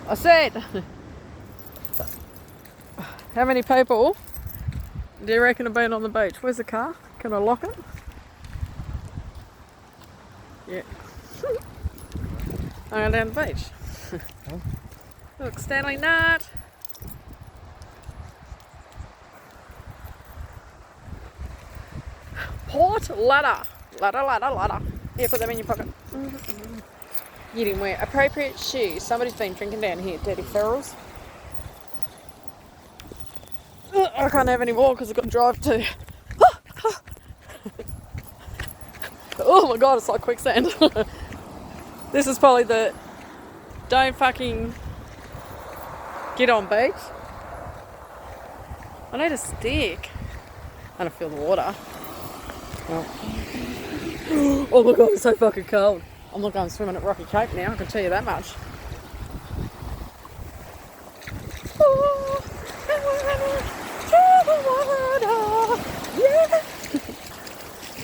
I said. How many people do you reckon have been on the beach? Where's the car? Can I lock it? Yeah. I'm going down the beach. Look, Stanley Nut. Port ladder. Ladder. Here, put them in your pocket. You didn't wear appropriate shoes. Somebody's been drinking down here, dirty ferals. I can't have any more because I've got to drive too. Oh my god, it's like quicksand. This is probably the don't fucking get on beach. I need a stick. I don't feel the water. Oh my god, it's so fucking cold. I'm not going swimming at Rocky Cape now, I can tell you that much. Yeah.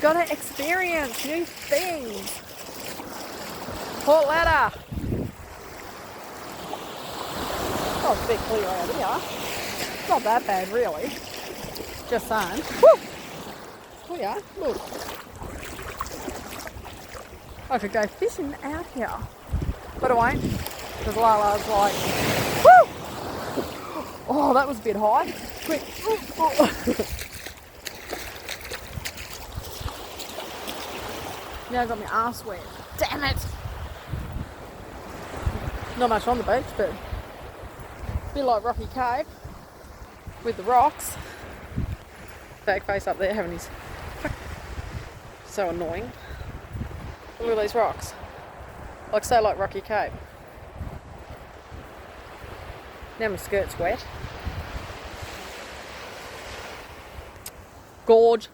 Gotta experience new things. Port ladder. Oh, it's a bit clear out here. It's not that bad, really. Just saying. Woo! Oh yeah, look. I could go fishing out here. But I won't. Because Lala's like, woo! Oh, that was a bit high. Quick. Now I got my arse wet. Damn it! Not much on the beach, but a bit like Rocky Cape with the rocks. Back face up there having his so annoying. Look at these rocks. Like so like Rocky Cape. Now my skirt's wet. Gorge.